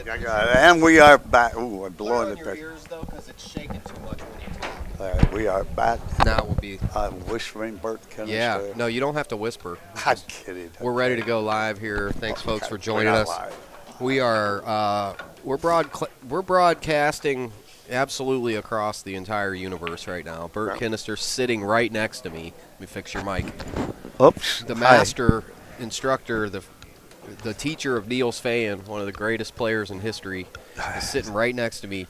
And we are back. Ooh, I'm blowing it your back. ears though, because it's shaking too much when you talk. All right, we are back. Now we'll be. Whispering Bert Kinister. Yeah. No, you don't have to whisper. I'm kidding. We're ready to go live here. Thanks, folks, for joining We're not us. live. We are. We're broadcasting absolutely across the entire universe right now. Bert Kinister sitting right next to me. Let me fix your mic. Oops. The master instructor, the teacher of Niels Fayen, one of the greatest players in history, is sitting right next to me.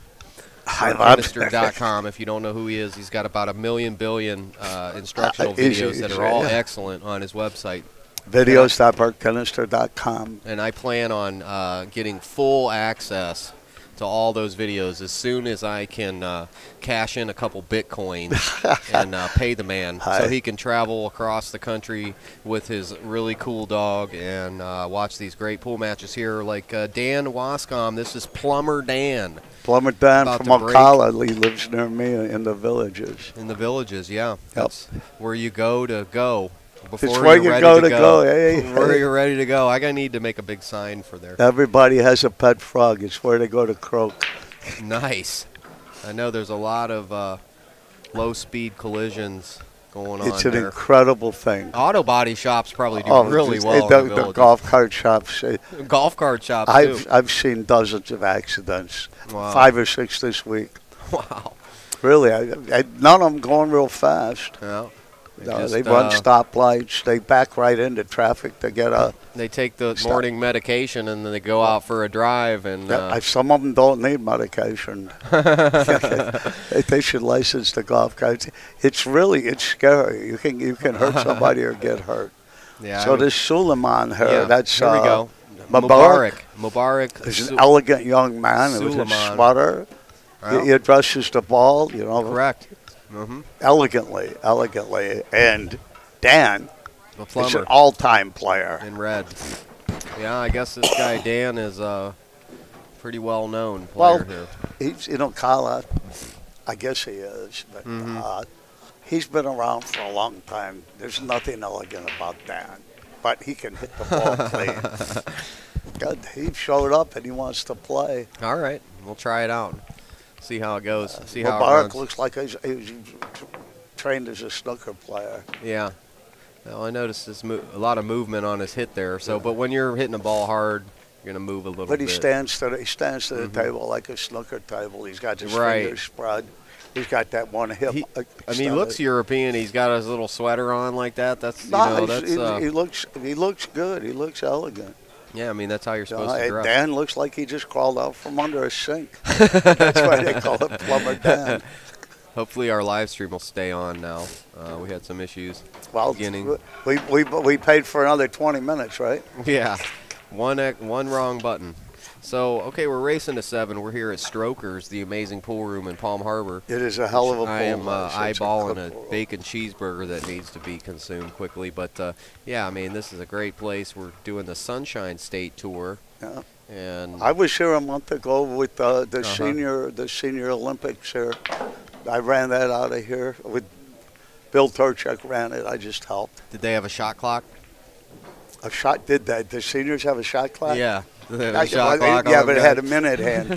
Kinister.com. If you don't know who he is, he's got about 1 million billion instructional videos that are all excellent on his website. Videos.bertkinister.com. And I plan on getting full access to all those videos as soon as I can cash in a couple Bitcoin and pay the man so he can travel across the country with his really cool dog and watch these great pool matches here. Like Dan Waskom, this is Plumber Dan. Plumber Dan from Ocala. He lives near me in the Villages. In the Villages, yeah. That's where you go to go. Before it's where you go to go. Hey, where you're ready to go. I need to make a big sign for there. Everybody has a pet frog. It's where they go to croak. Nice. I know there's a lot of low-speed collisions going on. It's an incredible thing. Auto body shops probably do really well. The golf cart shops. Golf cart shops, too. I've seen dozens of accidents. Wow. 5 or 6 this week. Wow. Really, none of them going real fast. Yeah. They run stoplights. They back right into traffic to get a. They take the morning medication and then they go out for a drive. And some of them don't need medication. They should license the golf carts. It's scary. You can hurt somebody or get hurt. Yeah. So this Suliman here, here we go. Mubarak. Mubarak is an elegant young man with a sweater. He addresses the ball. Correct. Elegantly, and Dan is an all-time player in red. Yeah, I guess this guy Dan is a pretty well-known player here. He's Ocala. I guess he is, but he's been around for a long time. There's nothing elegant about Dan, but he can hit the ball clean. Good, he showed up and he wants to play. All right, we'll try it out. See how it goes. See how Mubarak looks like he's trained as a snooker player. Yeah. Well, I noticed a lot of movement on his hit there. So, but when you're hitting the ball hard, you're gonna move a little bit. But he stands to the table like a snooker table. He's got his fingers spread. He's got that one hip. He looks European. He's got his little sweater on like that. That's he looks good. He looks elegant. Yeah, I mean, that's how you're supposed to dress. Dan looks like he just crawled out from under a sink. That's why they call it Plumber Dan. Hopefully our live stream will stay on now. We had some issues beginning. We paid for another 20 minutes, right? Yeah, one wrong button. So, okay, we're racing to 7. We're here at Strokers, the amazing pool room in Palm Harbor. It is a hell of a pool. I am eyeballing a bacon cheeseburger that needs to be consumed quickly. But, yeah, I mean, this is a great place. We're doing the Sunshine State Tour. Yeah. And I was here a month ago with the senior Olympics here. I ran that out of here. With Bill Turchuk ran it. I just helped. Did they have a shot clock? Did the seniors have a shot clock? Yeah. But it had a minute hand.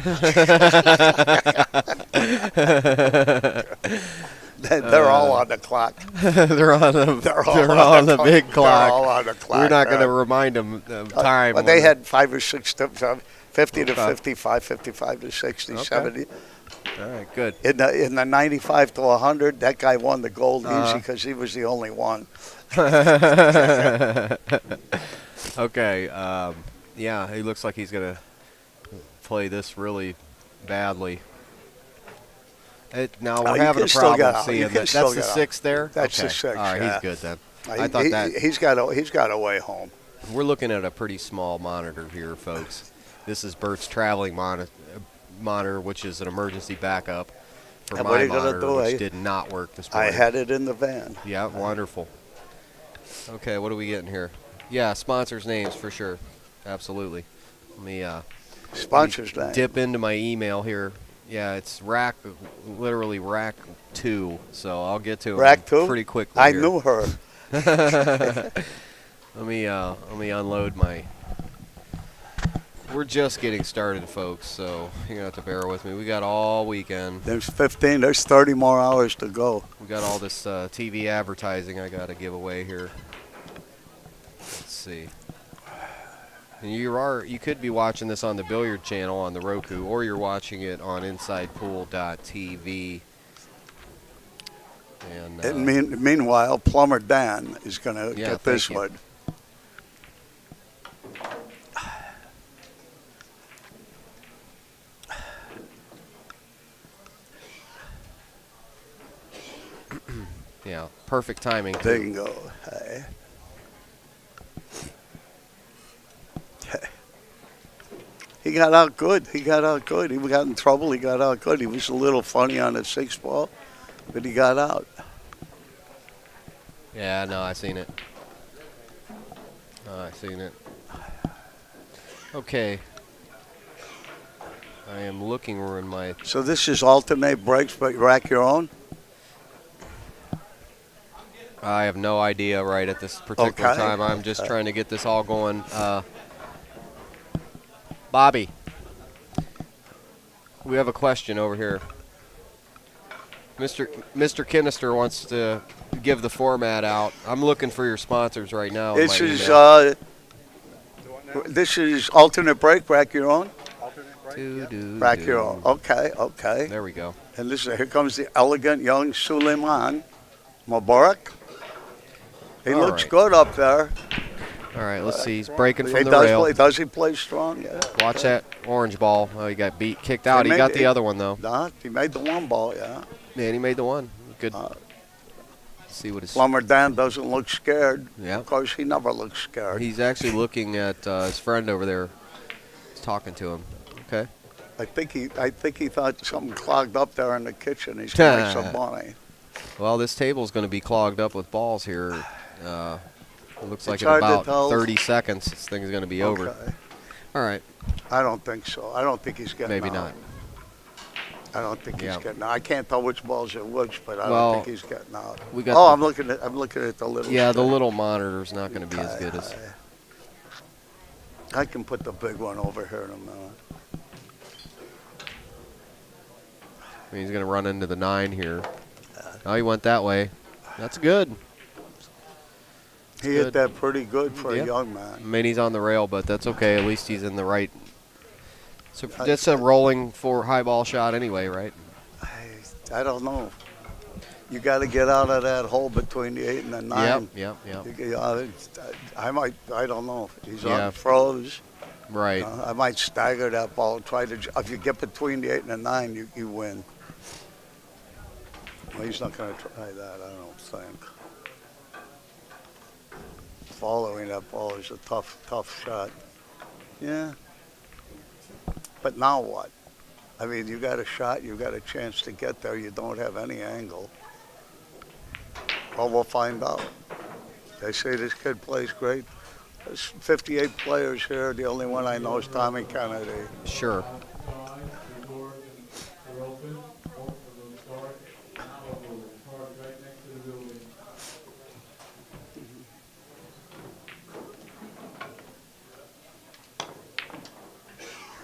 They're all on the clock. They're on the big clock. They're all on the clock. We're not going to remind them of time. But they had 5 or 6 tips, 50 to 55, 55 to 60, 70. All right, good. In the 95 to 100, that guy won the gold easy because he was the only one. Okay. Yeah, he looks like he's going to play this really badly. Now we're having a problem seeing that. That's the 6th there? That's the 6th. All right, he's good then. I thought that he's got a way home. We're looking at a pretty small monitor here, folks. This is Bert's traveling monitor, which is an emergency backup for my monitor, which did not work this morning. I had it in the van. Yeah, wonderful. Okay, what are we getting here? Yeah, sponsors' names for sure. Absolutely. Let me sponsors' name. Dip into my email here. Yeah, it's literally rack 2. So I'll get to rack 2 pretty quickly. I knew her. Let me unload my We're just getting started, folks, so you're going to have to bear with me. We got all weekend. There's 15, there's 30 more hours to go. We got all this TV advertising I got to give away here. Let's see. And you could be watching this on the Billiard channel on the Roku, or you're watching it on InsidePool.tv. And meanwhile, Plumber Dan is going to get this one. Yeah, perfect timing. Bingo. Hey. He got out good. He got out good. He got in trouble. He got out good. He was a little funny on the 6th ball, but he got out. Yeah, no, I seen it. I seen it. Okay. I am looking in my... So this is alternate breaks, but you rack your own? I have no idea right at this particular time. I'm just trying to get this all going. Bobby, we have a question over here. Mr. Kinnister wants to give the format out. I'm looking for your sponsors right now. This is alternate break, rack your own? Rack your own. Okay, okay. There we go. And here comes the elegant young Suliman. Mubarak. He looks good up there. All right, let's see. He's breaking from the rail. Does he play strong? Yeah. Watch that orange ball. Oh, he got kicked out. He got the other one, though. Nah, he made the one ball, yeah. Man, he made the one. Good. See what his... Plumber Dan doesn't look scared. Yeah. Of course, he never looks scared. He's actually looking at his friend over there. He's talking to him. Okay. I think he thought something clogged up there in the kitchen. He's going to make some money. Well, this table's going to be clogged up with balls here. It looks like in about 30 seconds, this thing's going to be over. All right. I don't think so. I don't think he's getting Maybe out. not. I don't think he's getting out. I can't tell which balls are which, but I don't think he's getting out. I'm looking at the little. Yeah, the little monitor's not going to be as good as. I can put the big one over here in a minute. I mean, he's going to run into the 9 here. Oh, he went that way. That's good. He hit that pretty good for a young man. I mean, he's on the rail, but that's okay. At least he's in the right. So that's a rolling for high ball shot anyway, right? I don't know. You got to get out of that hole between the 8 and the 9. Yep. I don't know. He's on froze. Right. I might stagger that ball. If you get between the 8 and the 9, you win. Well, he's not going to try that, I don't think. Following that ball is a tough shot. Yeah. But now what? I mean, you got a shot, you got a chance to get there, you don't have any angle. Well, we'll find out. They say this kid plays great. There's 58 players here. The only one I know is Tommy Kennedy. Sure.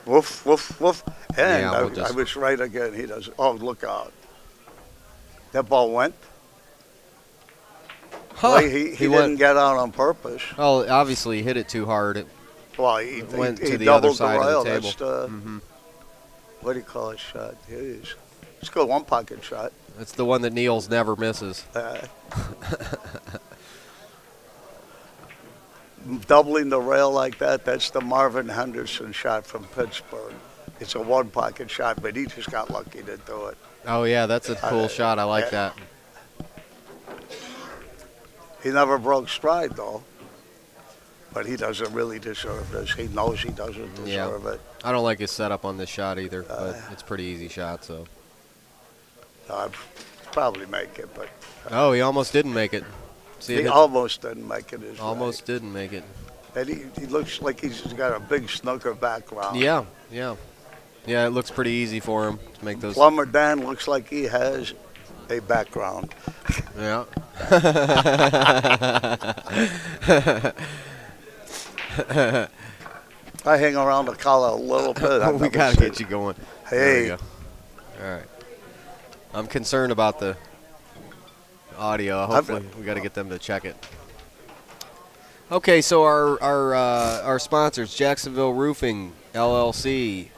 Woof, woof, woof. And yeah, I was right again. He does. Oh, look out. That ball went. Huh. Well, he didn't get out on purpose. Oh, obviously he hit it too hard. It went to the other side of the table. That's what do you call it? Shot. It is. It's a good one pocket shot. It's the one that Niels never misses. Doubling the rail like that, that's the Marvin Henderson shot from Pittsburgh. It's a one pocket shot, but he just got lucky to do it. Oh, yeah, that's a cool shot. I like that. He never broke stride, though. But he doesn't really deserve this. He knows he doesn't deserve it. I don't like his setup on this shot either, but it's a pretty easy shot, so. I'd probably make it, but. Oh, he almost didn't make it. See, he almost didn't make it. Almost didn't make it. And he looks like he's got a big snooker background. Yeah. Yeah, it looks pretty easy for him to make those. Plumber Dan looks like he has a background. Yeah. I hang around the collar a little bit. We got to get you going. Hey. There we go. All right. I'm concerned about the audio. Hopefully, we got to get them to check it. Okay, so our sponsors, Jacksonville Roofing LLC,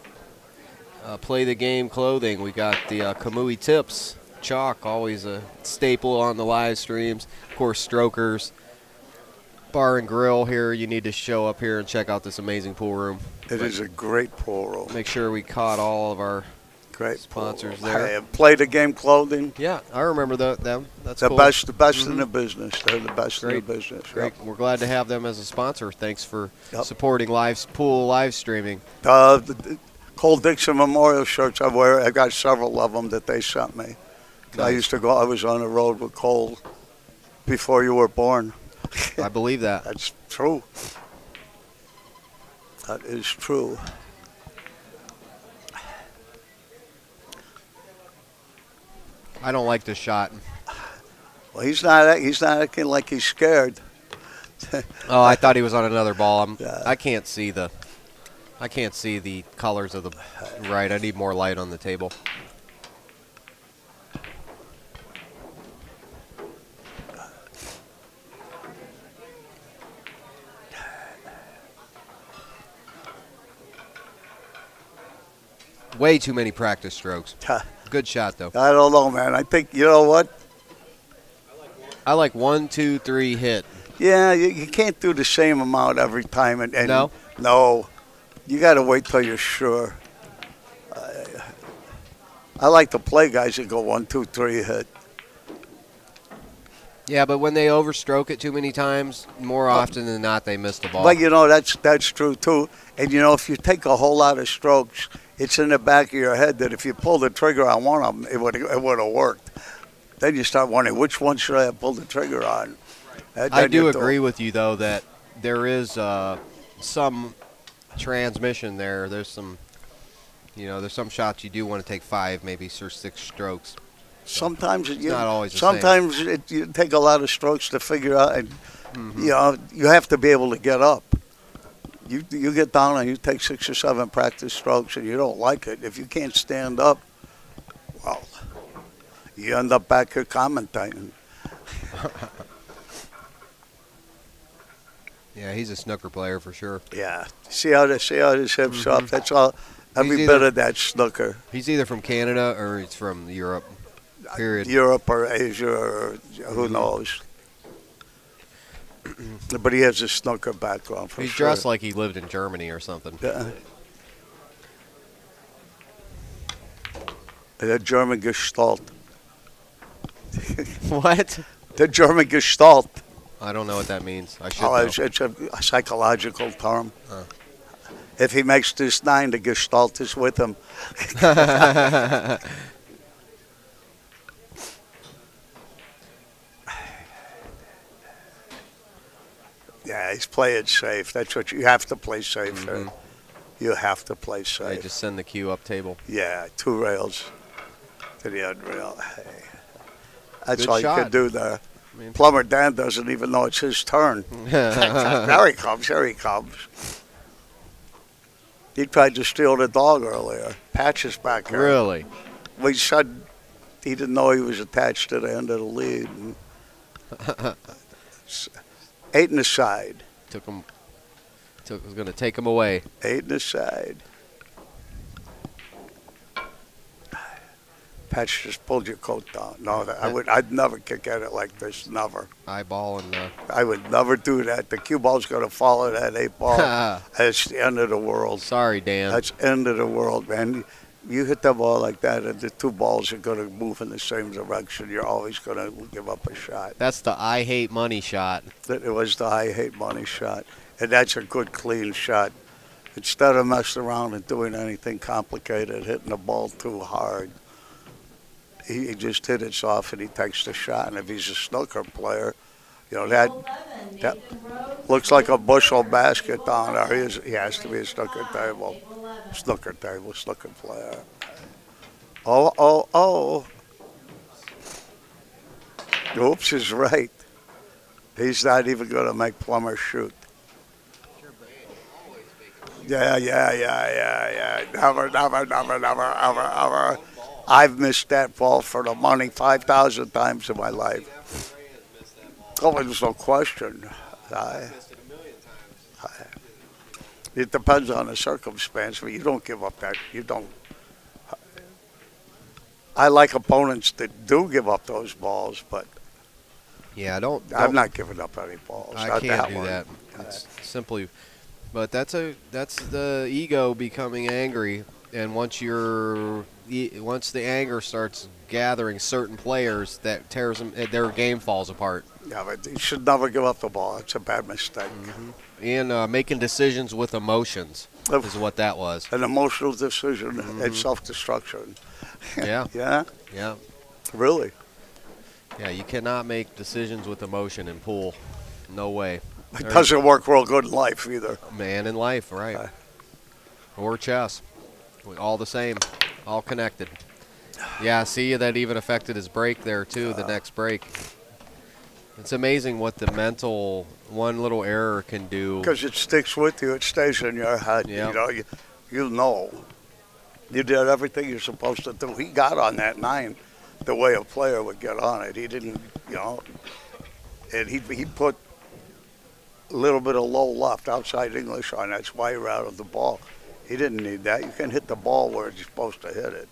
Play the Game Clothing. We got the Kamui Tips chalk, always a staple on the live streams. Of course, Strokers Bar and Grill here. You need to show up here and check out this amazing pool room. It is a great pool room. Make sure we caught all of our great sponsors there. Hey, Play the Game Clothing. Yeah, I remember them. That's the cool. best in the business. They're the best in the business. Great. Yep. We're glad to have them as a sponsor. Thanks for supporting pool live streaming. The Cole Dixon Memorial shirts I wear, I got several of them that they sent me. Nice. I was on the road with Cole before you were born. I believe that. That's true. That is true. I don't like this shot. Well, he's not acting like he's scared. Oh, I thought he was on another ball. Yeah. I can't see the colors of the right. I need more light on the table. Way too many practice strokes. Good shot, though. I don't know, man. I think, you know what? I like 1, 2, 3 hit. Yeah, you can't do the same amount every time. And no? No. You got to wait till you're sure. I like to play guys that go 1, 2, 3 hit. Yeah, but when they overstroke it too many times, more often than not, they miss the ball. But, you know, that's true, too. And, you know, if you take a whole lot of strokes, it's in the back of your head that if you pull the trigger on one of them, it would have worked. Then you start wondering, which one should I have pulled the trigger on? I do agree with you, though, that there is some transmission there. There's some, there's some shots you do want to take 5, maybe 6 strokes. Sometimes it's not always the sometimes same. You take a lot of strokes to figure out, and you have to be able to get up. You get down and you take 6 or 7 practice strokes and you don't like it. If you can't stand up, well, you end up back here commentating. Yeah, he's a snooker player for sure. Yeah, see how his hips up. That's all. Every bit of that snooker. He's either from Canada or he's from Europe. Period. Europe or Asia or who knows. But he has a snooker background for He's sure. dressed like he lived in Germany or something. Yeah. The German Gestalt. What? The German Gestalt. I don't know what that means. I should know. It's a psychological term. If he makes this 9, the Gestalt is with him. Yeah, he's playing safe. That's what you have to play safe. Mm-hmm. You have to play safe. They just send the cue up table. Yeah, 2 rails to the end rail. Hey. That's Good all shot. you can do there. Plumber Dan doesn't even know it's his turn. There he comes. Here he comes. He tried to steal the dog earlier. Patch is back here. Really? We said he didn't know he was attached to the end of the lead. 8 in the side. Was going to take him away. 8 in the side. Patch just pulled your coat down. No, I'd never kick at it like this. Never. Eyeball and. I would never do that. The cue ball's going to follow that 8 ball. That's the end of the world. Sorry, Dan. That's end of the world, man. You hit that ball like that, and the 2 balls are going to move in the same direction. You're always going to give up a shot. That's the I hate money shot. It was the I hate money shot. And that's a good, clean shot. Instead of messing around and doing anything complicated, hitting the ball too hard, he just hit it soft and he takes the shot. And if he's a snooker player, that looks like a bushel basket down there. He has to be a snooker table. Snooker player. Oh. Oops is right. He's not even going to make Plummer shoot. Yeah. Never, ever. I've missed that ball for the money 5,000 times in my life. Oh, there's no question. I, it depends on the circumstance, but you don't give up that. You don't. I like opponents that do give up those balls, but Yeah, don't. I'm not giving up any balls. I Not can't that do one. that. It's simply, but that's the ego becoming angry, and once the anger starts gathering certain players, that tears them. Their game falls apart. Yeah, but you should never give up the ball. It's a bad mistake. And making decisions with emotions is what that was. An emotional decision and self-destruction. Yeah, Yeah, yeah, really. yeah. You cannot make decisions with emotion in pool. No way. It doesn't work real good in life either. Man in life, right? Or chess. All the same. All connected. Yeah, see, that even affected his break there, too, the next break. It's amazing what the mental one little error can do. Because it sticks with you. It stays in your head. Yep. You know, you know. You did everything you're supposed to do. He got on that 9 the way a player would get on it. He didn't, and he put a little bit of low left outside English on. That's why he routed the ball. He didn't need that. You can hit the ball where you're supposed to hit it.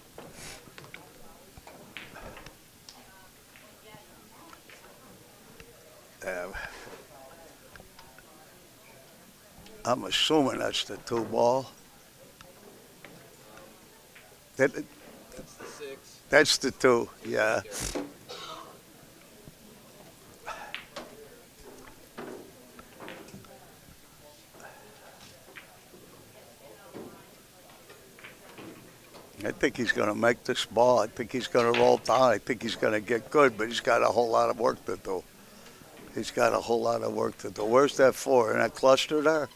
I'm assuming that's the 2 ball. That's the 6. That's the 2, yeah. I think he's going to make this ball. I think he's going to roll down. I think he's going to get good, but he's got a whole lot of work to do. He's got a whole lot of work to do. Where's that 4? In that cluster there?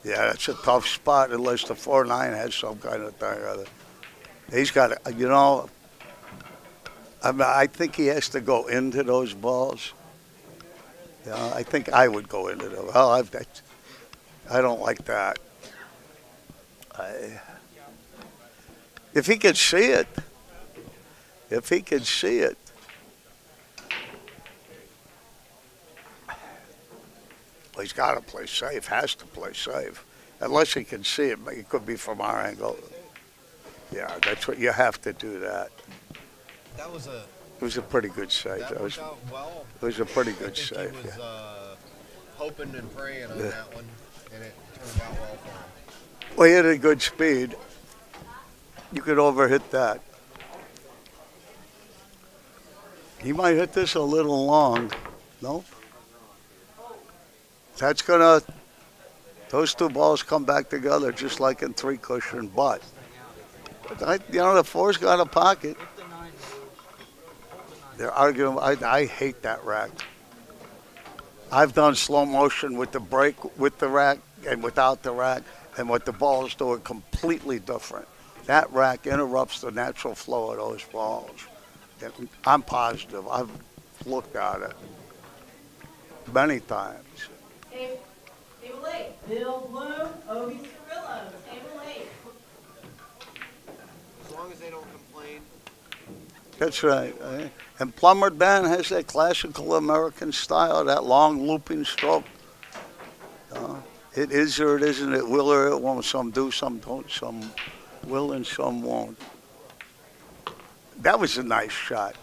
Yeah, that's a tough spot unless the 4-9 has some kind of thing or other. He's got to, I think he has to go into those balls. I think I would go into them. Well, I don't like that. If he could see it, well, he's got to play safe, has to play safe. Unless he can see it, but it could be from our angle. Yeah, that's what you have to do that. It was a pretty good save. That worked out well. It was a pretty good He save. was hoping and praying on that one, and it turned out well for him. Well, he had a good speed. You could overhit that. He might hit this a little long. Nope. Those 2 balls come back together just like in 3 cushion, but the 4's got a pocket. They're arguing. I hate that rack. I've done slow motion with the break, with the rack, and without the rack, and what the balls do are completely different. That rack interrupts the natural flow of those balls. And I'm positive. I've looked at it many times. Table 8, Bill Bloom, Obi Cirillo. Table 8. As long as they don't complain. That's right. And Plumber Dan has that classical American style, that long looping stroke. It is or it isn't. It will or it won't. Some do, some don't. Some will and some won't. That was a nice shot.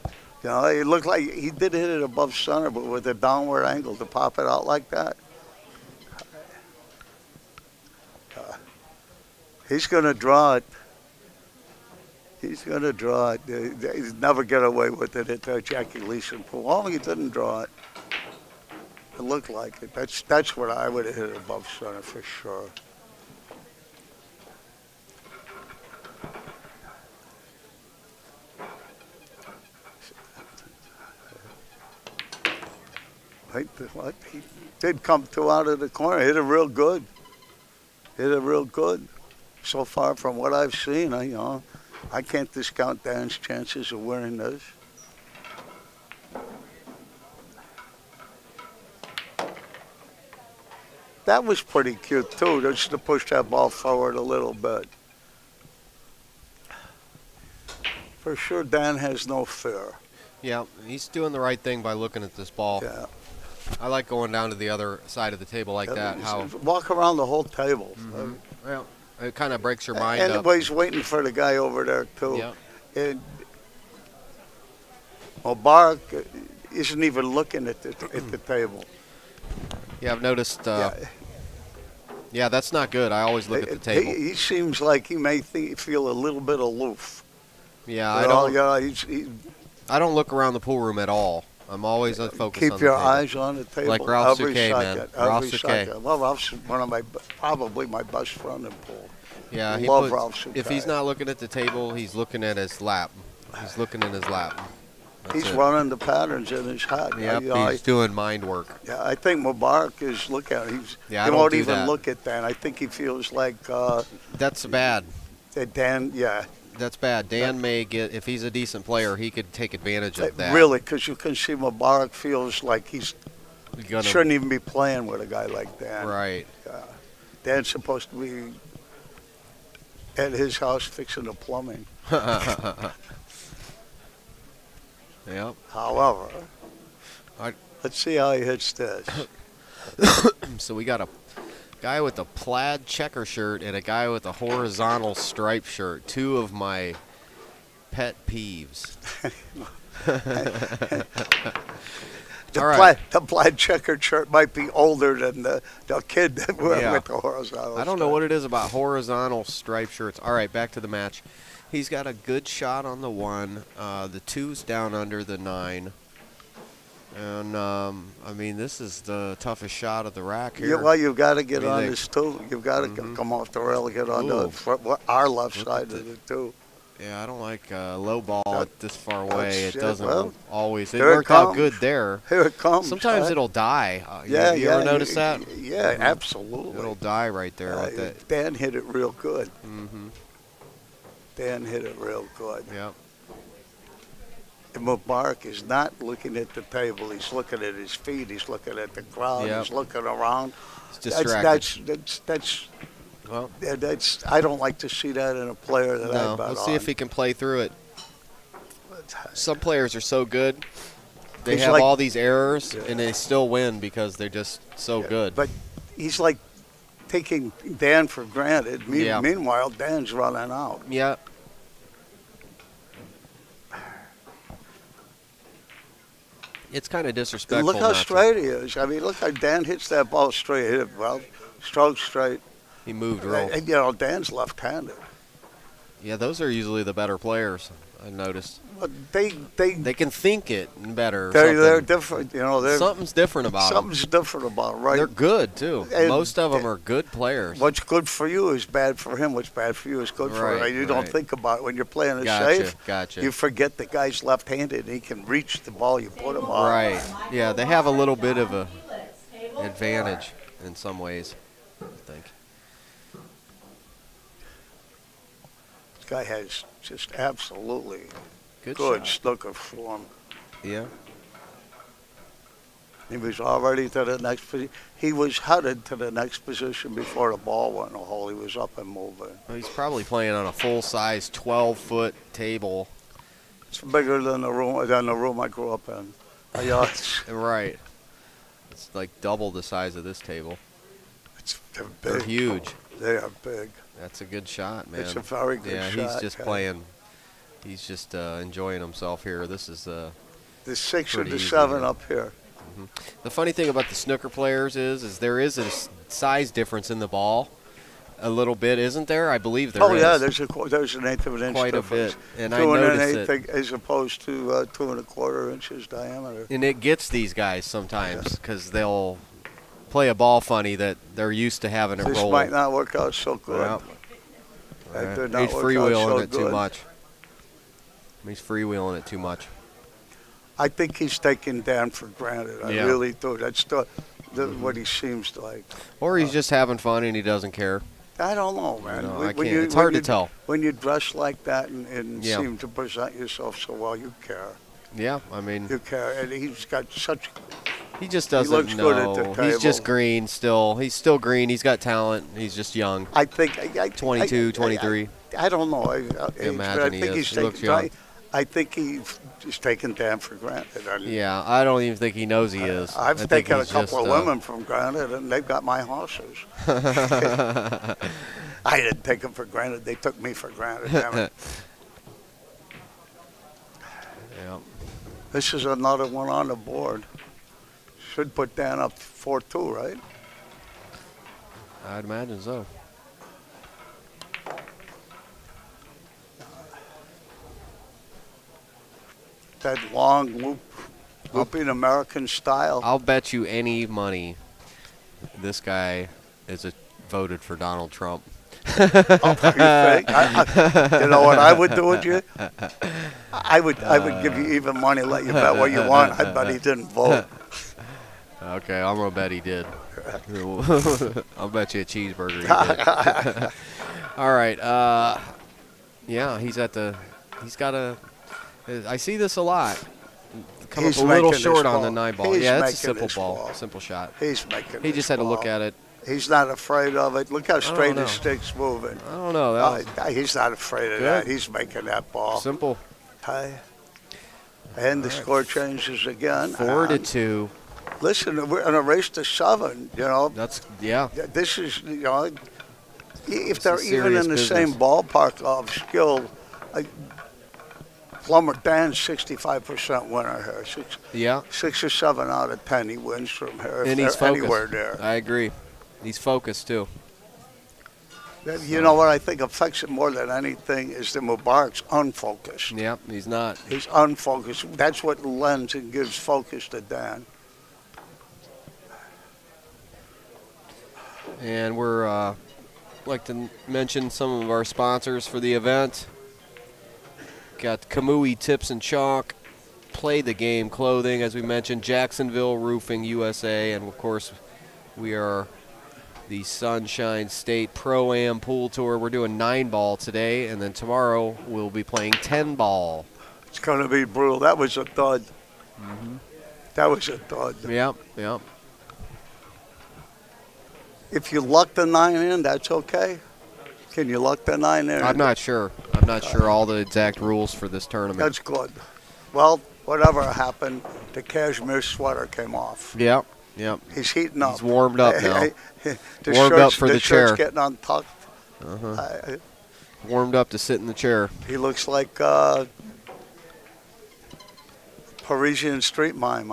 It looked like he did hit it above center, but with a downward angle to pop it out like that. He's going to draw it. He's going to draw it. He'll never get away with it at Jackie Leeson. For long, he didn't draw it. It looked like it. That's what I would have hit above center for sure. He did come 2 out of the corner. Hit it real good. So far from what I've seen, I can't discount Dan's chances of winning this. That was pretty cute, too, just to push that ball forward a little bit. For sure, Dan has no fear. Yeah, he's doing the right thing by looking at this ball. Yeah. I like going down to the other side of the table like that. How walk around the whole table. Well, it kind of breaks your mind and up. Everybody's waiting for the guy over there, too. Yeah. And Mubarak isn't even looking at the table. Yeah, I've noticed. Yeah, that's not good. I always look at the table. He seems like he may feel a little bit aloof. Yeah, I don't. I don't look around the pool room at all. I'm always focused on the table. Keep your eyes on the table. Like Ralph Souquet, man. Ralph Souquet. Well, Ralph's probably my best friend in pool. Yeah, Ralph Souquet. If he's not looking at the table, he's looking at his lap. He's looking in his lap. He's running the patterns in his head. Yep, he's doing mind work. Yeah, I think Mubarak is looking at it. He won't even look at Dan. I think he feels like that's bad. Dan, yeah. That's bad. Dan may get, if he's a decent player, he could take advantage of that. Really, because you can see Mubarak feels like he's shouldn't even be playing with a guy like Dan. Right. Dan's supposed to be at his house fixing the plumbing. Yep. However, let's see how he hits this. So we got a guy with a plaid checker shirt and a guy with a horizontal stripe shirt. Two of my pet peeves. The plaid checkered shirt might be older than the kid that with the horizontal I don't know what it is about horizontal stripe shirts. All right, back to the match. He's got a good shot on the 1. The 2's down under the 9. And, I mean, this is the toughest shot of the rack here. Yeah, well, you've got to get on this, too. You've got to come off the rail and get on our left side of it, too. Yeah, I don't like low ball this far away. It doesn't always. It worked worked out good there. Here it comes. Sometimes it'll die. You ever notice that? Yeah, absolutely. It'll die right there. Like that. Dan hit it real good. Dan hit it real good. Yep. And Mubarak is not looking at the table. He's looking at his feet. He's looking at the crowd. Yep. He's looking around. It's distracted. That's I don't like to see that in a player that I bet Let's see if he can play through it. Some players are so good. They He's have like, all these errors, and they still win because they're just so good. But he's like taking Dan for granted. Meanwhile, Dan's running out. Yeah. It's kind of disrespectful. Look how straight he is. I mean, look how Dan hits that ball straight. Hit it well, stroke straight. He moved real. And, you know, Dan's left-handed. Yeah, those are usually the better players, I noticed. But they can think it better. They're different. You know, something's different about them. Something's different about them, right? They're good, too. And most of them are good players. What's good for you is bad for him. What's bad for you is good for him. You don't think about it. When you're playing it safe, you forget the guy's left-handed and he can reach the ball you put him on. Right. Yeah, they have a little bit of a advantage in some ways, I think. This guy has just absolutely good snooker form. Yeah. He was already to the next position. He was headed to the next position before the ball went in the hole. He was up and moving. Well, he's probably playing on a full-size 12-foot table. It's bigger than the room I grew up in. Right. It's like double the size of this table. They're big. They're huge. They are big. That's a good shot, man. It's a very good shot. Yeah, he's just playing. He's just enjoying himself here. This is the 6 or the 7 up here. The funny thing about the snooker players is there is a size difference in the ball, a little bit, isn't there? I believe there is. Oh yeah, there's an eighth of an inch quite difference. A bit, and 2 I noticed and an eighth it as opposed to 2 1/4 inches diameter. And it gets these guys sometimes because they'll play a ball funny that they're used to having it roll. This might not work out so good. Yep. He's freewheeling it too much. He's freewheeling it too much. I think he's taking Dan for granted. I really do. That's what he seems like. Or he's just having fun and he doesn't care. I don't know, man. No, I can't. It's hard to tell. When you dress like that and seem to present yourself so well, you care. Yeah, I mean. You care. And he's got such He just He doesn't looks good at the know. table. He's just green still. He's still green. He's got talent. He's just young. I think 22, 23. I don't know. Imagine he is. He looks young. I think he's taken Dan for granted. Yeah, I don't even think he knows he is. I I've think taken a he's couple just, of women from granted, and they've got my horses. I didn't take them for granted. They took me for granted. Damn it. Yeah. This is another one on the board. Should put Dan up 4-2, right? I'd imagine so. That long looping American style. I'll bet you any money this guy is voted for Donald Trump. Oh, you think? You know what I would do with you? I would give you even money, let you bet what you want. I bet he didn't vote. Okay, I'm gonna bet he did. I'll bet you a cheeseburger. He did. All right. Yeah, he's got a. I see this a lot. Come up a little short on the 9 ball. Yeah, that's a simple ball. Simple shot. He's making. He just had to look at it. He's not afraid of it. Look how straight his stick's moving. I don't know. He's not afraid of that. He's making that ball. Simple. And the score changes again. 4-2. Listen, we're in a race to 7. You know. This is if they're even serious in the business. same ballpark of skill. Plummer Dan's 65% winner here. 6 or 7 out of 10 he wins from here. And he's focused. Anywhere there. I agree. He's focused too. You know what I think affects it more than anything is that Mubarak's unfocused. Yep, he's not. He's unfocused. That's what lends and gives focus to Dan. And we're like to mention some of our sponsors for the event. Got Kamui Tips and Chalk, Play the Game Clothing, as we mentioned, Jacksonville Roofing USA, and of course we are the Sunshine State Pro-Am Pool Tour. We're doing 9-ball today, and then tomorrow we'll be playing 10-ball. It's going to be brutal. That was a thud. That was a thud. Yep. If you luck the 9 in, that's okay. Can you luck the 9 in? I'm not sure. I'm not sure all the exact rules for this tournament. That's good. Well, whatever happened, the cashmere sweater came off. Yep. He's heating up. He's warmed up now. Warmed up for the chair. shirt's getting untucked. Warmed up to sit in the chair. He looks like Parisian street mime.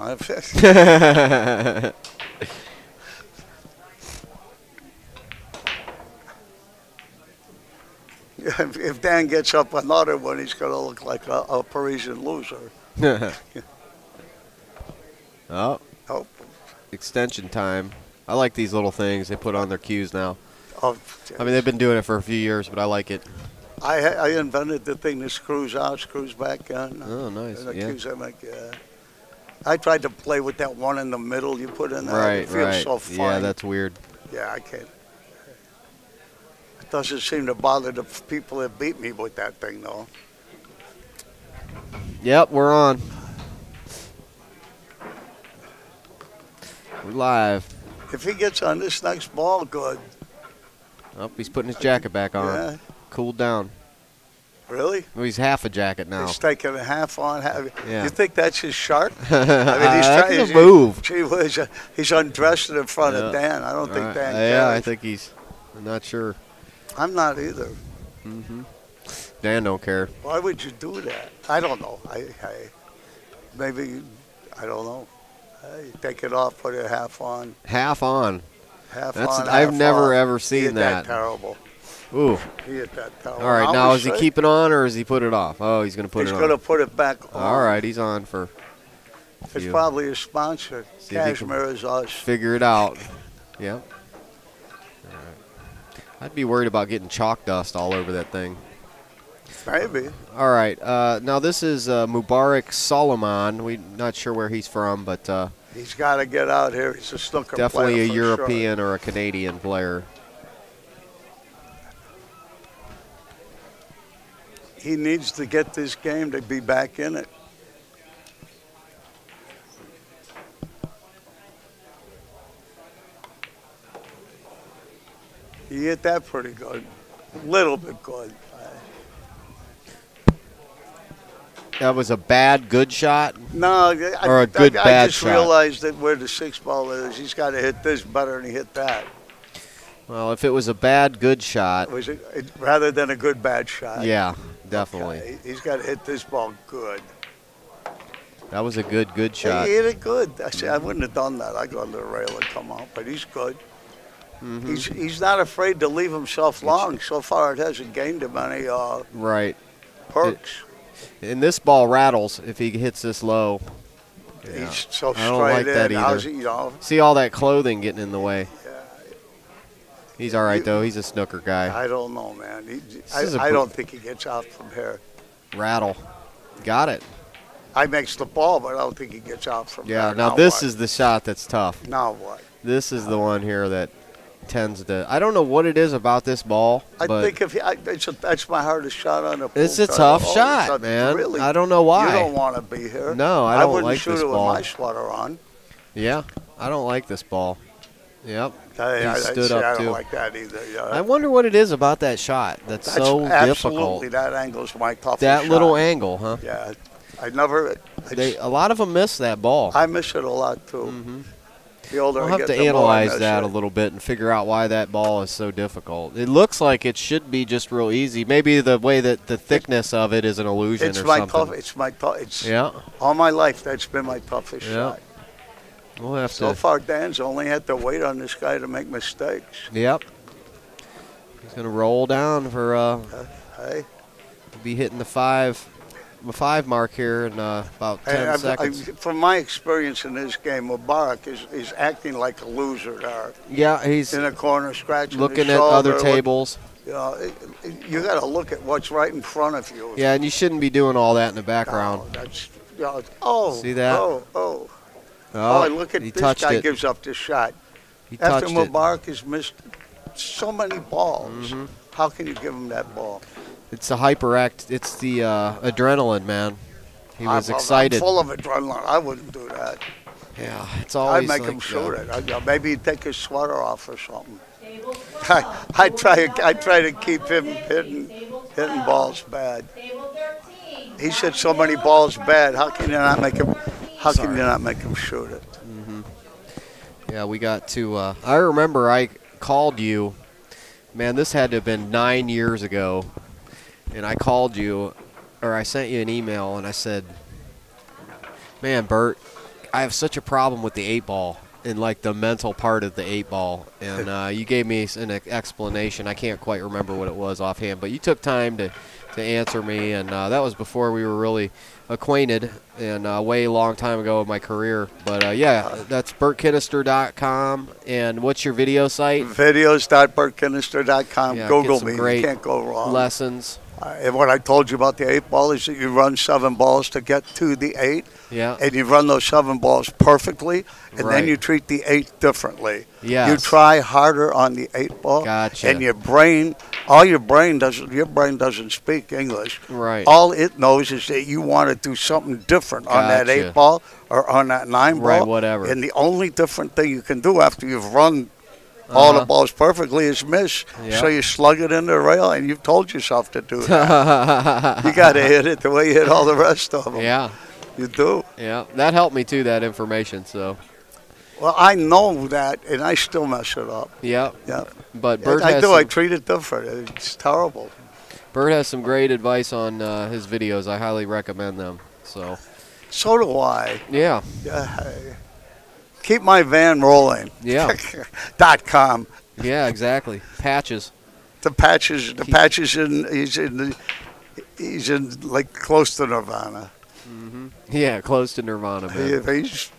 If Dan gets up another one, he's going to look like a Parisian loser. Oh. Extension time. I like these little things they put on their cues now. Oh, I mean, they've been doing it for a few years, but I like it. I invented the thing that screws out, screws back in. Oh, nice. And the Yeah. cues I make, I tried to play with that one in the middle you put in there. Right, It feels so fine. Yeah, that's weird. Yeah, I can't. It doesn't seem to bother the people that beat me with that thing, though. Yep, we're on. We're live. If he gets on this next ball, good. Oh, he's putting his jacket back on. Yeah. Cooled down. Really? Well, he's half a jacket now. He's taking a half on. Yeah. You think that's his sharp? That's a move. Gee whiz, he's undressed in front of Dan. I don't think Dan cares. Yeah, I think I'm not sure. I'm not either. Dan don't care. Why would you do that? I don't know. Maybe, I don't know. Take it off, put it half on. Half on. Half That's on, I've half never on. ever seen He hit that. terrible. Ooh. He hit that terrible. All right, now is he keeping on or is he put it off? Oh, he's going to put it on. He's going to put it back on. All right, he's on for. It's probably a sponsor. See if he Cashmere is us. Figure it out. Yep. All right. I'd be worried about getting chalk dust all over that thing. Maybe. All right. Now this is Mubarak Suliman. We're not sure where he's from, but He's got to get out here. He's a snooker definitely player a for European sure. or a Canadian player. He needs to get this game to be back in it. He hit that pretty good. A little bit good. That was a bad good shot? No, Or a good I bad just shot? realized that where the 6 ball is, he's got to hit this better than he hit that. Well, if it was a bad good shot. Was it rather than a good bad shot? Yeah, definitely. Okay. He's got to hit this ball good. That was a good shot. He hit it good. I wouldn't have done that. I'd go under the rail and come out, but he's good. He's not afraid to leave himself long. So far, it hasn't gained him any Right. perks. And this ball rattles if he hits this low. Yeah. He's so I don't like straight that in. either. How's he, you know? See all that clothing getting in the way. He's all right, though. He's a snooker guy. I don't know, man. is a I don't think he gets out from here. Rattle. Got it. I makes the ball, but I don't think he gets out from Yeah, there. now this is the shot that's tough. Now what? This is the one here that tends to. I don't know what it is about this ball. I but think that's my hardest shot on the pool. it's a table. tough Oh, shot, it's man. Really, I don't know why. You don't want to be here. No, I don't wouldn't like shoot this it ball. with my sweater on. Yeah, I don't like this ball. Yep. I stood up, don't too. like that either. Yeah. I wonder what it is about that shot that's so absolutely, difficult. that angle's my toughest That shot. little angle, huh? Yeah, A lot of them miss that ball. I miss it a lot too. The older We'll I have get, to the more I analyze miss that it. a little bit and figure out why that ball is so difficult. It looks like it should be just real easy. Maybe the way that the thickness of it is an illusion It's or my something. tough. It's my tough. It's Yeah. all my life. That's been my toughest Yeah. shot. We'll have So to. far, Dan's only had to wait on this guy to make mistakes. Yep. He's gonna roll down for Hey, be hitting the five mark here in about 10 seconds. from my experience in this game, Mubarak is acting like a loser there Yeah, he's in a corner, scratching looking his at other shoulder, tables. You got to look at what's right in front of you. Yeah, and you shouldn't be doing all that in the background. No, that's, oh, See that? Oh, look at he this touched guy it. gives up this shot. He After touched it. Mubarak has missed so many balls, Mm-hmm. how can you give him that ball? It's the hyperact. It's the adrenaline, man. He was excited. I'm full of adrenaline. I wouldn't do that. Yeah, it's always I'd make like him shoot it. Maybe he'd take his sweater off or something. Table 12. I try to keep him hitting balls bad. Table 13. He's hit so many balls bad. How can you not make him? How can you not make him shoot it? Yeah, we got to. I remember I called you. Man, this had to have been 9 years ago. And I called you, or I sent you an email, and I said, man, Bert, I have such a problem with the 8-ball and, like, the mental part of the 8-ball. And you gave me an explanation. I can't quite remember what it was offhand, but you took time to answer me, and that was before we were really acquainted and way long time ago in my career. But, yeah, that's BertKinnister.com. And what's your video site? Videos.bertkinnister.com. Yeah, Google get some me. great You can't go wrong. lessons. And what I told you about the 8-ball is that you run 7 balls to get to the 8. Yeah. And you run those 7 balls perfectly, and Right. then you treat the 8 differently. Yes. You try harder on the 8-ball. Gotcha. And your brain doesn't speak English. Right. All it knows is that you want to do something different on that Gotcha. 8-ball or on that 9-ball. Right, whatever. And the only different thing you can do after you've run all the balls perfectly is miss. Yeah. So you slug it into the rail, and you've told yourself to do that. You got to hit it the way you hit all the rest of them. Yeah. You do. Yeah. That helped me, too, that information. So, Well, I know that, and I still mess it up. yeah. Yeah. But Bert I has do. I some, treat it different. It's terrible. Bert has some great advice on his videos. I highly recommend them. So, So do I. yeah. Keep my van rolling. Yeah. .com. Yeah, exactly. Patches. The patches. He's in like close to Nirvana. Yeah, close to Nirvana, man.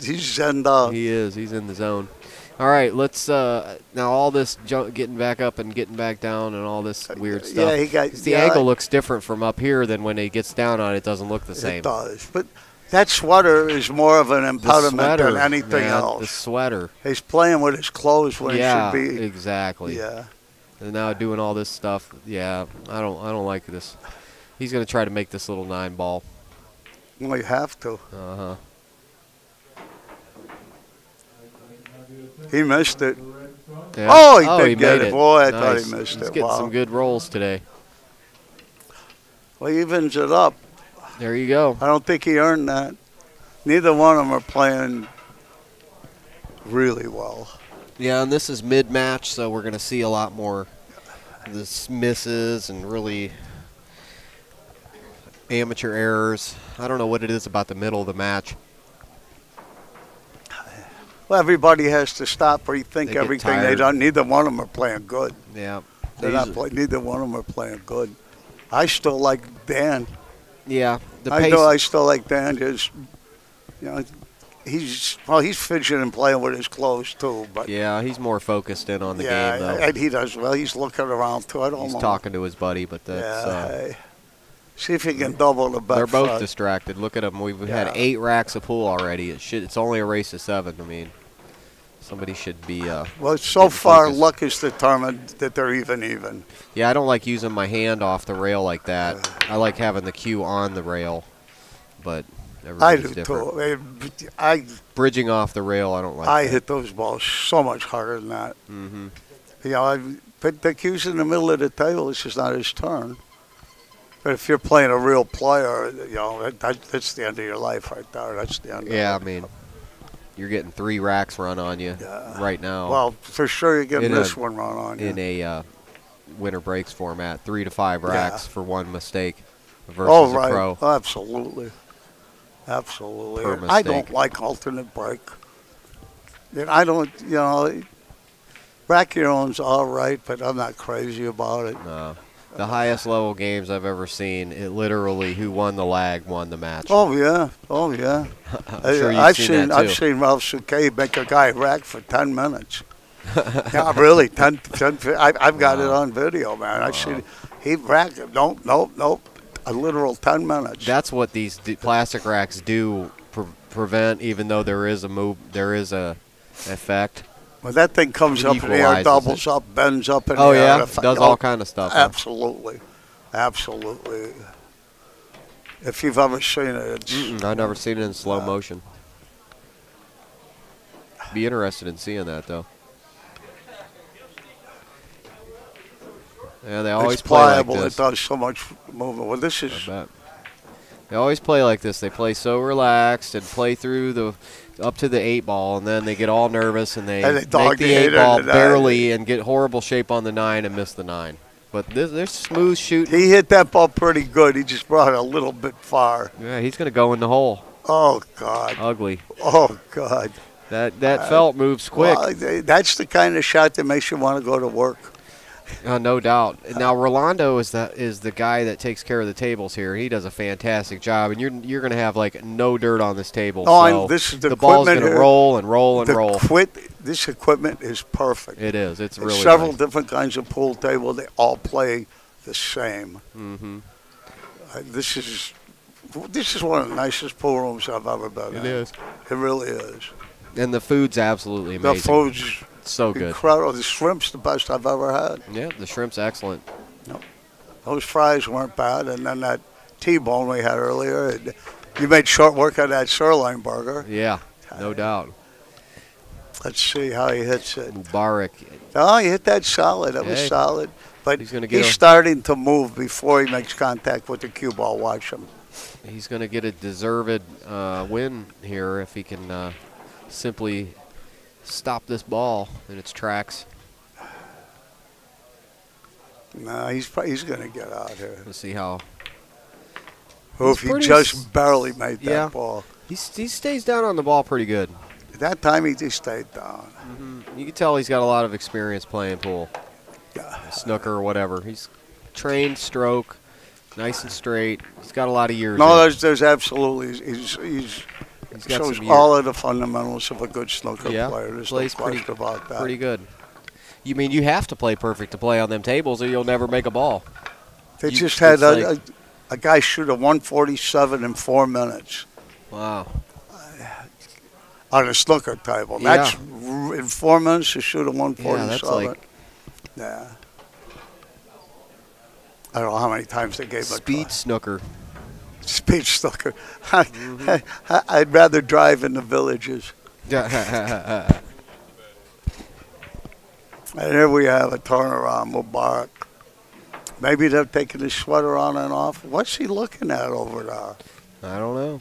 He's in. He is. He's in the zone. All right, let's now all this getting back up and getting back down and all this weird stuff. Yeah, he got. The angle looks different from up here than when he gets down on it. It doesn't look the same. It does, but that sweater is more of an The impediment sweater, than anything man, else. The sweater. He's playing with his clothes when Yeah, he should be. exactly. Yeah. And now doing all this stuff. Yeah, I don't like this. He's gonna try to make this little 9-ball. Well, you have to. Uh-huh. He missed it. Yeah. Oh, he he did get made it. Boy, I Nice. thought he missed He's it. getting Wow. some good rolls today. Well, he evens it up. There you go. I don't think he earned that. Neither one of them are playing really well. Yeah, and this is mid-match, so we're going to see a lot more this misses and really amateur errors. I don't know what it is about the middle of the match. Well, everybody has to stop, rethink They get everything they tired. done. Neither one of them are playing good. Yeah. They're not neither one of them are playing good. I still like Dan. Yeah. The I pace. know I still like Dan. Just, you know, he's fidgeting and playing with his clothes too. But Yeah, he's more focused in on the yeah, game, though. and he does well. He's looking around too. I don't He's know. talking to his buddy, but that's Yeah. See if he can double the bet. they're both front. distracted. Look at them. We've Yeah. had 8 racks of pool already. It's only a race of 7. I mean, somebody should be. Well, so getting far, focused. luck is determined that they're even. Yeah, I don't like using my hand off the rail like that. I like having the cue on the rail, but I everybody's do different. too. I Bridging off the rail, I don't like. I that. hit those balls so much harder than that. Mm-hmm. You know, I put the cues in the middle of the table. It's just not his turn. But if you're playing a real player, you know, that's the end of your life right there. That's the end. Yeah, I of it. mean, you're getting 3 racks run on you Yeah. right now. Well, for sure you get In this a- one run on you. in a winter breaks format, 3 to 5 racks for one mistake versus Oh, a right. pro. Absolutely. Absolutely. Per I don't mistake. like alternate break. And I don't, you know, rack your own's all right, but I'm not crazy about it. No. The highest level games I've ever seen, it literally who won the lag won the match. Oh, yeah. Oh, yeah. I'm sure you've I've seen that too. I've seen Ralph Souquet make a guy rack for 10 minutes. Yeah, really. 10, I've got it on video, man. I've seen he racked. Nope. A literal 10 minutes. That's what these plastic racks do prevent, even though there is a effect. When that thing comes up in the air, Equalizes doubles it. up, bends up in Oh the air. yeah, does all kind of stuff. Huh? Absolutely. Absolutely. If you've ever seen it, it's, I've never seen it in slow motion. Be interested in seeing that though. Yeah, they always it's play like pliable. this. It does so much movement. Well, this is I bet. They always play like this. They play so relaxed and play through up to the 8 ball, and then they get all nervous and they dog make the the 8 8 ball or the 9. barely and get horrible shape on the 9 and miss the 9. But they're smooth shooting. he hit that ball pretty good. He just brought it a little bit far. Yeah, he's gonna go in the hole. Oh God. Ugly. Oh God. That felt moves quick. Well, that's the kind of shot that makes you want to go to work. No doubt. Now Rolando is the guy that takes care of the tables here. He does a fantastic job, and you're going to have like no dirt on this table. No, so this is the ball's equipment going to here. roll and roll and roll. This equipment is perfect. It is. It's really several nice. different kinds of pool table. They all play the same. Mm-hmm. This is one of the nicest pool rooms I've ever been in. It is. It really is. And the food's absolutely The amazing. food's So good. incredible. The shrimp's the best I've ever had. Yeah, the shrimp's excellent. Those fries weren't bad, and then that T-bone we had earlier. You made short work of that sirloin burger. Yeah, no doubt. Let's see how he hits it. Mubarak. Oh, he hit that solid. That was Hey. solid. But He's gonna get a- starting to move before he makes contact with the cue ball. Watch him. He's going to get a deserved win here if he can simply stop this ball in its tracks. No, he's going to get out here. Let's see how. Or if he pretty just barely made that yeah. ball. He stays down on the ball pretty good. That time he just stayed down. You can tell he's got a lot of experience playing pool, snooker or whatever. He's trained stroke, nice and straight. He's got a lot of years. No, in. there's absolutely He's got shows some all of the fundamentals of a good snooker Yeah, player. There's no plays question about that. pretty good. You mean you have to play perfect to play on them tables, or you'll never make a ball. They You- just had it's a guy shoot a 147 in 4 minutes Wow. on a snooker table. Yeah. That's in 4 minutes to shoot a 147. Yeah, that's like Yeah. I don't know how many times they gave speed snooker. speed snooker. I'd rather drive in the villages. And here we have a turnaround, Mubarak. Maybe they're taking his sweater on and off. What's he looking at over there? I don't know.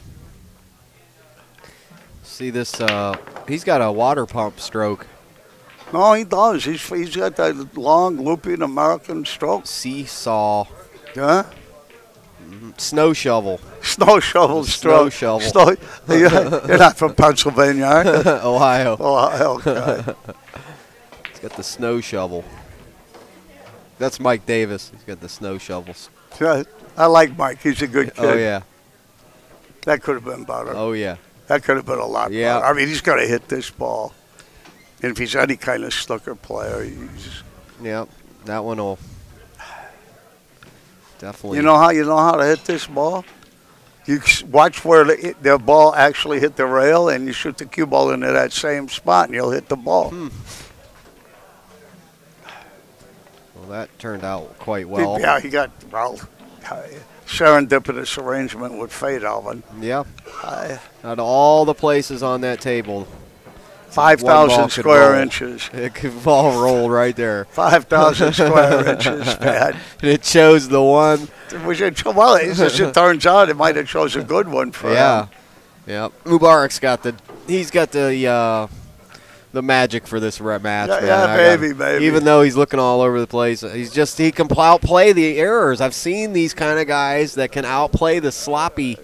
See this? He's got a water pump stroke. No, he does. He's got that long, looping American stroke. Seesaw. Yeah? Snow shovel. Snow shovel stroke. Snow shovel. You're not from Pennsylvania, are you? Ohio. Ohio, okay. He's got the snow shovel. That's Mike Davis. He's got the snow shovels. Yeah, I like Mike. He's a good kid. Oh, yeah. That could have been better. Oh, yeah. That could have been a lot better. I mean, he's got to hit this ball. And if he's any kind of snooker player, he's... Yep. That one will definitely... You know how to hit this ball? You watch where the ball actually hit the rail, and you shoot the cue ball into that same spot, and you'll hit the ball. Well, that turned out quite well. Yeah, he got, serendipitous arrangement with Fade Alvin. Yeah. Out of all the places on that table, 5,000 square inches. It could ball roll right there. 5,000 square inches, man. And it chose the one. Well, as it turns out, it might have chose a good one for him. Yeah. Mubarak's got the magic for this match, man. Yeah, maybe. Even though he's looking all over the place, he can outplay the errors. I've seen these kind of guys that can outplay the sloppy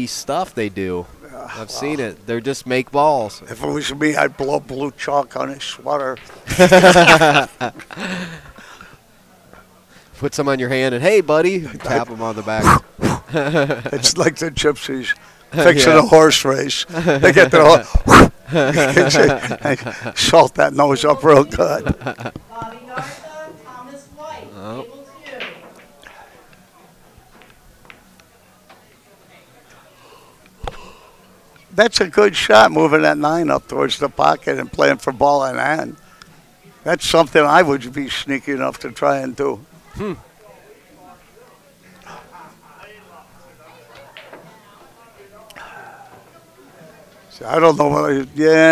stuff they do. I've seen it. They're just make balls. If it was me, I'd blow blue chalk on his sweater. Put some on your hand and, hey, buddy, tap him on the back. It's like the gypsies fixing a horse race. They get their salt that nose up real good. Bobby Garza, Thomas White, table 2. That's a good shot, moving that 9 up towards the pocket and playing for ball in hand. That's something I would be sneaky enough to try and do. So I don't know whether,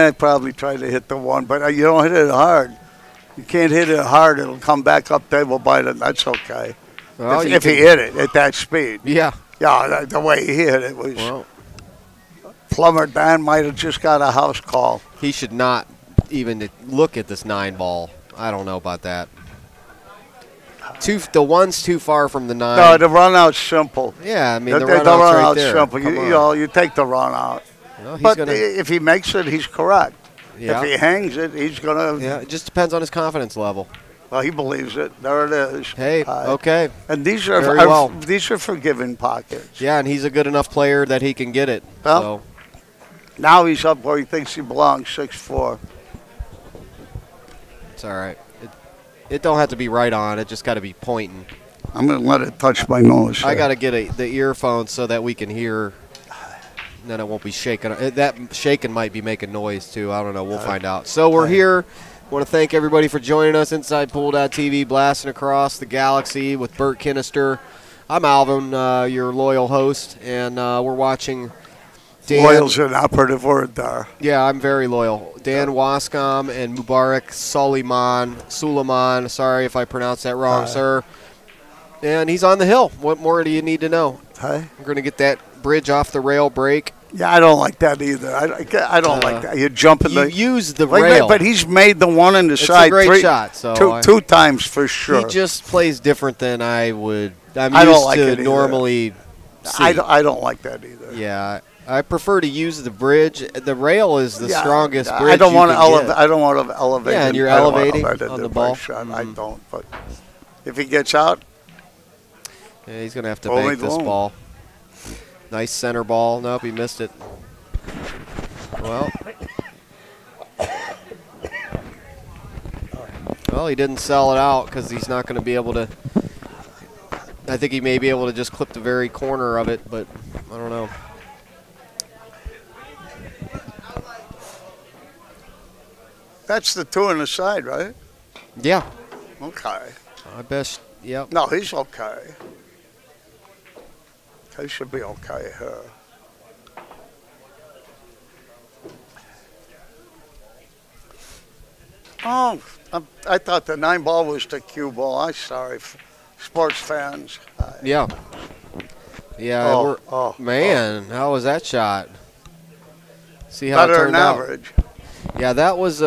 I'd probably try to hit the 1, but you don't hit it hard. You can't hit it hard. It'll come back up table by it. That's okay. Well, if he hit it at that speed. Yeah. Yeah, the way he hit it was... Well, Plumber Dan might have just got a house call. He should not even look at this 9 ball. I don't know about that. The 1's too far from the 9. No, the run out's simple. Yeah, I mean, the run out's right there. Simple. You take the run out. Well, but if he makes it, he's correct. Yeah. If he hangs it, he's going to... Yeah, it just depends on his confidence level. Well, he believes it. There it is. Hey, okay. And these are forgiving pockets. Yeah, and he's a good enough player that he can get it. Well, so. Now he's up where he thinks he belongs, 6-4. It's all right. It don't have to be right on. It just got to be pointing. I'm going to let it touch my nose. I got to get the earphones so that we can hear. Then it won't be shaking. That shaking might be making noise, too. I don't know. We'll find out. So we're here. Want to thank everybody for joining us inside Pool.tv, blasting across the galaxy with Bert Kinnister. I'm Alvin, your loyal host, and we're watching Dan. Loyal's an operative word there. Yeah, I'm very loyal. Dan Waskom and Mubarak Suliman. Sorry if I pronounced that wrong, sir. And he's on the hill. What more do you need to know? Hi. We're going to get that bridge off the rail break. Yeah, I don't like that either. I don't like that. You jump in the... You use the rail. But he's made the one in the side. It's a great shot. So two times for sure. He just plays different than I would. I'm I used don't like to it normally see. I don't like that either. Yeah, I prefer to use the bridge. The rail is the strongest bridge. I don't want to elevate. I don't want to elevate. Yeah, and you're elevating on the ball. I don't. But if he gets out, yeah, he's going to have to bank this ball. Nice center ball. Nope, he missed it. Well, he didn't sell it out because he's not going to be able to. I think he may be able to just clip the very corner of it, but I don't know. That's the 2 on the side, right? Yeah. Okay. I best. Yep. No, he's okay. He should be okay here. Oh, I thought the 9-ball was the cue ball. I'm sorry, sports fans. Yeah. Yeah. Oh, man, how was that shot? See how better it than turned out? average. Yeah, that was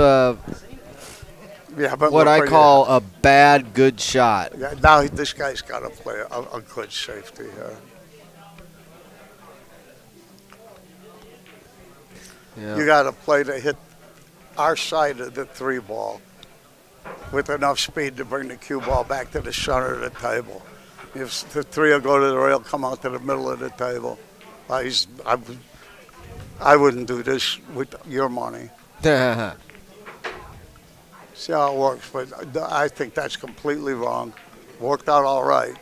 Yeah, but what I call a bad good shot. Yeah, now this guy's got to play a good safety here. Yeah. You got to play to hit our side of the 3-ball with enough speed to bring the cue ball back to the center of the table. If the 3 will go to the rail, come out to the middle of the table. I wouldn't do this with your money. See how it works, but I think that's completely wrong. Worked out all right.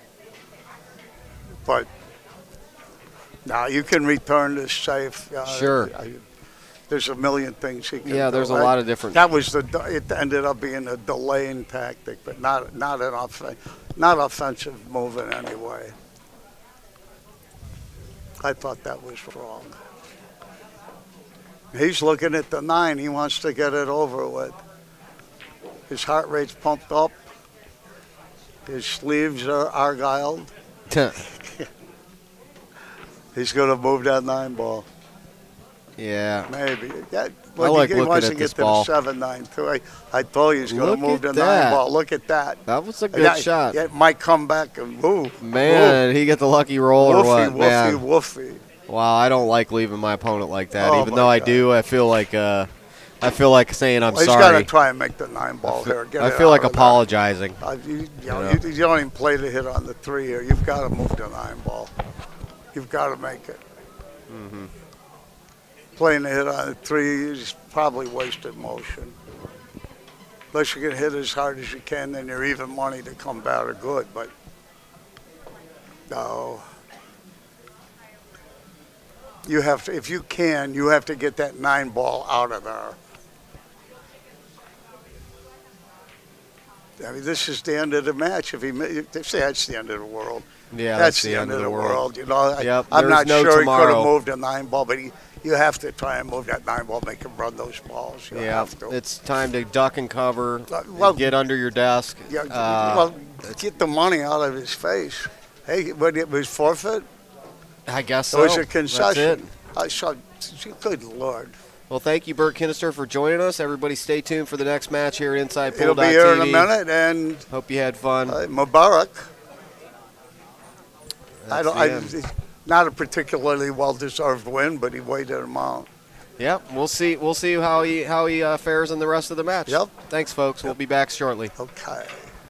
But now you can return this safe. Sure. There's a million things he can do. Yeah, there's a lot of different. That was it ended up being a delaying tactic, but not offensive move in any way. I thought that was wrong. He's looking at the 9. He wants to get it over with. His heart rate's pumped up. His sleeves are argyled. He's going to move that 9-ball. Yeah. Maybe. Yeah. I like he looking wants at to this get to ball. the 7-9 too. I told you he's going to move the at that. 9-ball. Look at that. That was a good shot. Yeah, it might come back and move. Man, did he get the lucky roll or what? Man. Woofy. Wow, I don't like leaving my opponent like that. Oh, Even though I God. do, I feel like saying I'm He's sorry. got to try and make the 9-ball here. I feel like apologizing. You don't even play the hit on the 3 here. You've got to move the 9-ball. You've got to make it. Mm-hmm. Playing the hit on the 3 is probably wasted motion. Unless you can hit as hard as you can, then you're even money to come back or good. But no. You have to, if you can, you have to get that 9-ball out of there. I mean, this is the end of the match. If that's the end of the world. Yeah, that's the end of the world. You know, Yep, I'm not no sure tomorrow. he could have moved a 9-ball, but you have to try and move that 9-ball, make him run those balls. You have to. It's time to duck and cover, well, get under your desk. Yeah, well, get the money out of his face. Hey, when it was forfeit, I guess it so. was a concession. That's it. I saw. Good Lord. Well, thank you, Bert Kinnister, for joining us. Everybody stay tuned for the next match here at InsidePool.tv. It'll be here in a minute, and hope you had fun. Mubarak. That's not a particularly well-deserved win, but he waited him out. Yep, we'll see. We'll see how he fares in the rest of the match. Yep. Thanks, folks. We'll be back shortly. Okay.